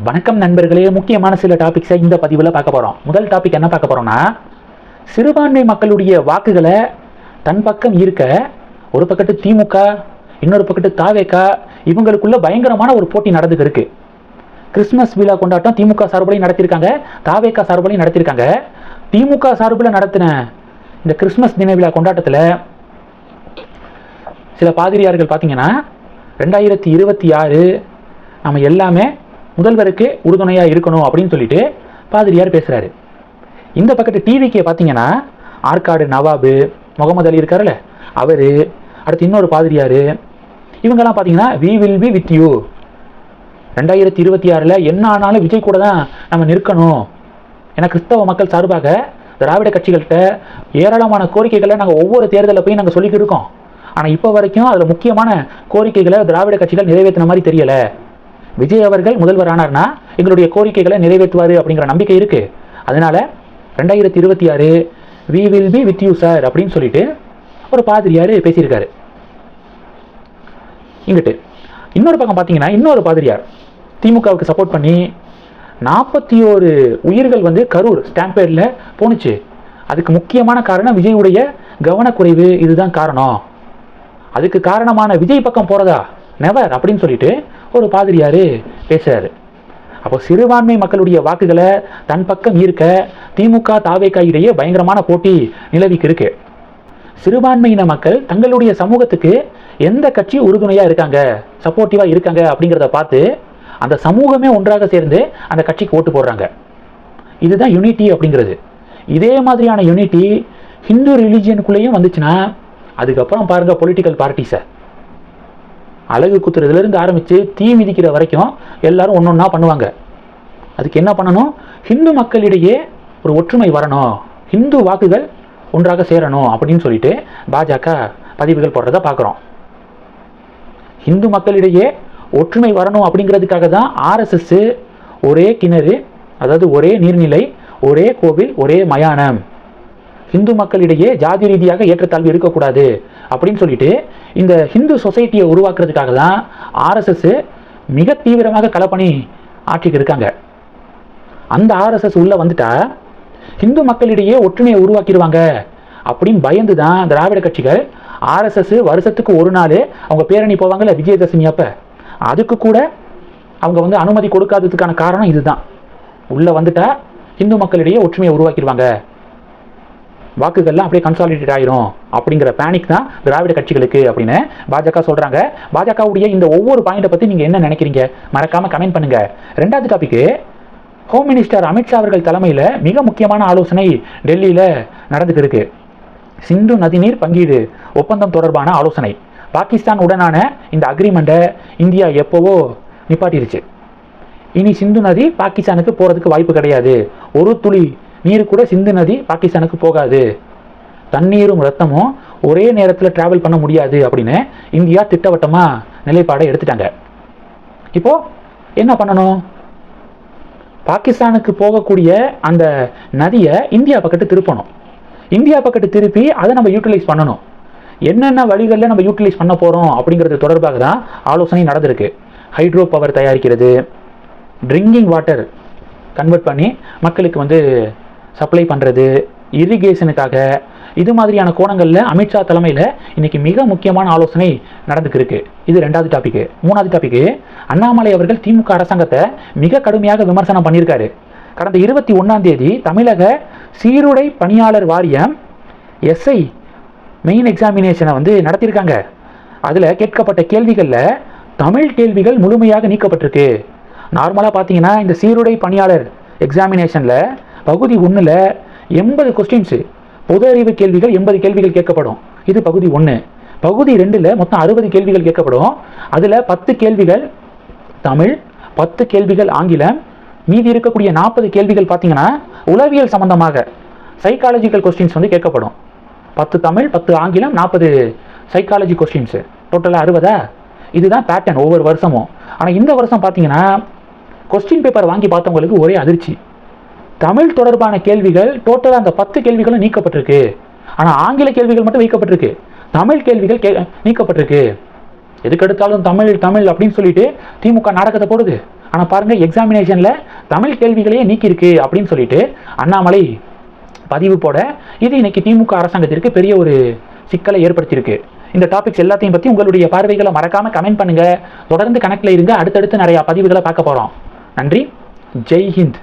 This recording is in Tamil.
வணக்கம் நண்பர்களே, முக்கியமான சில டாபிக்ஸை இந்த பதிவில் பார்க்க போகிறோம். முதல் டாபிக் என்ன பார்க்க போகிறோம்னா, சிறுபான்மை மக்களுடைய வாக்குகளை தன் பக்கம் ஈர்க்க ஒரு பக்கத்து திமுக, இன்னொரு பக்கத்து தாவேகா, இவங்களுக்குள்ள பயங்கரமான ஒரு போட்டி நடந்துக்கு இருக்கு. கிறிஸ்மஸ் விழா கொண்டாட்டம் திமுக சார்பிலையும் நடத்தியிருக்காங்க, தாவேகா சார்பிலையும் நடத்தியிருக்காங்க. திமுக சார்பில் நடத்தின இந்த கிறிஸ்மஸ் தின விழா கொண்டாட்டத்தில் சில பாதிரியார்கள் பார்த்தீங்கன்னா 2026 நம்ம எல்லாமே முதல்வருக்கு உறுதுணையாக இருக்கணும் அப்படின்னு சொல்லிட்டு பாதிரியார் பேசுகிறாரு. இந்த பக்கத்து டிவிக்கு பார்த்தீங்கன்னா ஆற்காடு நவாபு முகமது அலி இருக்காருல்ல, அவர், அடுத்து இன்னொரு பாதிரியார், இவங்கெல்லாம் பார்த்தீங்கன்னா we will be with you, 2026 என்ன ஆனாலும் விஜய் கூட தான் நம்ம நிற்கணும். ஏன்னா கிறிஸ்தவ மக்கள் சார்பாக திராவிட கட்சிகள்கிட்ட ஏராளமான கோரிக்கைகளை நாங்கள் ஒவ்வொரு தேர்தலில் போய் நாங்கள் சொல்லிக்கிட்டு இருக்கோம். ஆனால் இப்போ வரைக்கும் அதில் முக்கியமான கோரிக்கைகளை திராவிட கட்சிகள் நிறைவேற்றின மாதிரி தெரியலை. விஜய் அவர்கள் முதல்வர் ஆனார்னா எங்களுடைய கோரிக்கைகளை நிறைவேற்றுவார் அப்படிங்கிற நம்பிக்கை இருக்குது. அதனால 2026 we will be with you sir அப்படின்னு சொல்லிட்டு ஒரு பாதிரியார் பேசியிருக்காரு. இங்கிட்டு இன்னொரு பக்கம் பார்த்தீங்கன்னா இன்னொரு பாதிரியார் திமுகவுக்கு சப்போர்ட் பண்ணி 41 உயிர்கள் கரூர் ஸ்டாம்பேடில் போணுச்சு. அதுக்கு முக்கியமான காரணம் விஜயுடைய கவனக்குறைவு, இதுதான் காரணம். அதுக்கு காரணமான விஜய் பக்கம் போகிறதா நெவர் அப்படின்னு சொல்லிட்டு ஒரு பாதிரியார் பேசுறாரு. அப்போ சிறுபான்மை மக்களுடைய வாக்குகளை தன் பக்கம் ஈர்க்க திமுக தாவேகா இடையே பயங்கரமான போட்டி நிலவிக்கு இருக்கு. சிறுபான்மையின மக்கள் தங்களுடைய சமூகத்துக்கு எந்த கட்சி உறுதுணையாக இருக்காங்க, சப்போர்ட்டிவாக இருக்காங்க அப்படிங்கிறத பார்த்து அந்த சமூகமே ஒன்றாக சேர்ந்து அந்த கட்சிக்கு ஓட்டு போடுறாங்க. இதுதான் யூனிட்டி அப்படிங்கிறது. இதே மாதிரியான யூனிட்டி ஹிந்து ரிலீஜியனுக்குள்ளேயும் வந்துச்சுன்னா அதுக்கப்புறம் பாருங்க, பொலிட்டிக்கல் பார்ட்டிஸை அழகு குத்துறதுலேருந்து ஆரம்பித்து தீ மிதிக்கிற வரைக்கும் எல்லாரும் ஒன்று ஒன்றா பண்ணுவாங்க. அதுக்கு என்ன பண்ணணும், ஹிந்து மக்களிடையே ஒரு ஒற்றுமை வரணும், ஹிந்து வாக்குகள் ஒன்றாக சேரணும் அப்படின்னு சொல்லிட்டு பாஜக பதிவுகள் போடுறத பார்க்குறோம். ஹிந்து மக்களிடையே ஒற்றுமை வரணும் அப்படிங்கிறதுக்காக தான் ஆர்எஸ்எஸ் ஒரே கிணறு, அதாவது ஒரே நீர்நிலை, ஒரே கோவில், ஒரே மயானம், ஹிந்து மக்களிடையே ஜாதி ரீதியாக ஏற்றத்தாழ்வு இருக்கக்கூடாது அப்படின்னு சொல்லிட்டு இந்த ஹிந்து சொசைட்டியை உருவாக்குறதுக்காக தான் ஆர்எஸ்எஸ் மிக தீவிரமாக களப்பணி ஆற்றிக்கு இருக்காங்க. அந்த ஆர்எஸ்எஸ் உள்ள வந்துட்டா ஹிந்து மக்களிடையே ஒற்றுமையை உருவாக்கிடுவாங்க அப்படின்னு பயந்து தான் திராவிட கட்சிகள் ஆர்எஸ்எஸ் வருஷத்துக்கு ஒரு நாள் அவங்க பேரணி போவாங்கல்ல விஜயதசமி அப்போ, அதுக்கு கூட அவங்க அனுமதி கொடுக்காததுக்கான காரணம் இதுதான். உள்ள வந்துட்டா ஹிந்து மக்களிடையே ஒற்றுமையை உருவாக்கிடுவாங்க, வாக்குகள்லாம் அப்படியே கன்சாலிடேட் ஆயிரும் அப்படிங்கிற பேனிக் தான் திராவிட கட்சிகளுக்கு அப்படின்னு பாஜக சொல்றாங்க. பாஜகவுடைய இந்த ஒவ்வொரு பாயிண்டை பற்றி நீங்கள் என்ன நினைக்கிறீங்க, மறக்காம கமெண்ட் பண்ணுங்க. ரெண்டாவது டாபிக், ஹோம் மினிஸ்டர் அமித்ஷா அவர்கள் தலைமையில் மிக முக்கியமான ஆலோசனை டெல்லியில் நடந்துட்டு இருக்கு. சிந்து நதிநீர் பங்கீடு ஒப்பந்தம் தொடர்பான ஆலோசனை. பாகிஸ்தான் உடனான இந்த அக்ரிமெண்ட்டை இந்தியா எப்போவோ நிப்பாட்டிருச்சு. இனி சிந்து நதி பாகிஸ்தானுக்கு போகிறதுக்கு வாய்ப்பு கிடையாது, ஒரு துளி நீர் கூட சிந்து நதி பாகிஸ்தானுக்கு போகாது, தண்ணீரும் ரத்தமும் ஒரே நேரத்தில் டிராவல் பண்ண முடியாது அப்படின்னு இந்தியா திட்டவட்டமாக நிலைப்பாடை எடுத்துட்டாங்க. இப்போ என்ன பண்ணணும், பாகிஸ்தானுக்கு போகக்கூடிய அந்த நதியை இந்தியா பக்கத்து திருப்பணும். இந்தியா பக்கத்து திருப்பி அதை நம்ம யூட்டிலைஸ் பண்ணணும். என்னென்ன வழிகளில் நம்ம யூட்டிலைஸ் பண்ண போகிறோம் அப்படிங்கிறது தொடர்பாக தான் ஆலோசனை நடந்திருக்கு. ஹைட்ரோ பவர் தயாரிக்கிறது, ட்ரிங்கிங் வாட்டர் கன்வெர்ட் பண்ணி மக்களுக்கு சப்ளை பண்ணுறது, இரிகேஷனுக்காக, இது மாதிரியான கோணங்களில் அமித்ஷா தலைமையில் இன்னைக்கு மிக முக்கியமான ஆலோசனை நடந்துருக்கு. இது ரெண்டாவது டாபிக். மூணாவது டாபிக், அண்ணாமலை அவர்கள் திமுக அரசாங்கத்தை மிக கடுமையாக விமர்சனம் பண்ணியிருக்காரு. கடந்த 21ஆம் தேதி தமிழக சீருடை பணியாளர் வாரியம் எஸ்ஐ மெயின் எக்ஸாமினேஷனை நடத்தியிருக்காங்க. அதில் கேட்கப்பட்ட கேள்விகளில் தமிழ் கேள்விகள் முழுமையாக நீக்கப்பட்டிருக்கு. நார்மலாக பார்த்தீங்கன்னா இந்த சீருடை பணியாளர் எக்ஸாமினேஷனில் பகுதி 1ல் 80 கொஸ்டின்ஸு, பொது அறிவு கேள்விகள் 80 கேள்விகள் கேட்கப்படும். இது பகுதி 1. பகுதி 2ல் மொத்தம் 60 கேள்விகள் கேட்கப்படும். அதில் 10 கேள்விகள் தமிழ், 10 கேள்விகள் ஆங்கிலம், மீதி இருக்கக்கூடிய 40 கேள்விகள் பார்த்தீங்கன்னா உளவியல் சம்பந்தமாக சைக்காலஜிக்கல் கொஸ்டின்ஸ் கேட்கப்படும். 10 தமிழ், 10 ஆங்கிலம், 40 சைக்காலஜி கொஸ்டின்ஸு, டோட்டலாக 60. இதுதான் பேட்டர்ன் ஒவ்வொரு வருஷமும். ஆனால் இந்த வருஷம் பார்த்தீங்கன்னா கொஸ்டின் பேப்பர் வாங்கி பார்த்தவங்களுக்கு ஒரே அதிர்ச்சி. தமிழ் தொடர்பான கேள்விகள் டோட்டலாக அந்த 10 கேள்விகளும் நீக்கப்பட்டிருக்கு. ஆனால் ஆங்கில கேள்விகள் மட்டும் வைக்கப்பட்டிருக்கு, தமிழ் கேள்விகள் நீக்கப்பட்டிருக்கு. எதுக்கெடுத்தாலும் தமிழ் தமிழ் அப்படின்னு சொல்லிட்டு திமுக நாடகத்தை போடுது. ஆனால் பாருங்கள் எக்ஸாமினேஷனில் தமிழ் கேள்விகளையே நீக்கியிருக்கு அப்படின்னு சொல்லிட்டு அண்ணாமலை பதிவு போட இது இன்னைக்கு திமுக அரசாங்கத்திற்கு பெரிய ஒரு சிக்கலை ஏற்படுத்தியிருக்கு. இந்த டாபிக்ஸ் எல்லாத்தையும் பற்றி உங்களுடைய பார்வைகளை மறக்காமல் கமெண்ட் பண்ணுங்கள். தொடர்ந்து கணக்கில் இருங்க. அடுத்தடுத்து நிறையா பதிவுகளை பார்க்க போகிறோம். நன்றி. ஜெய் ஹிந்த்.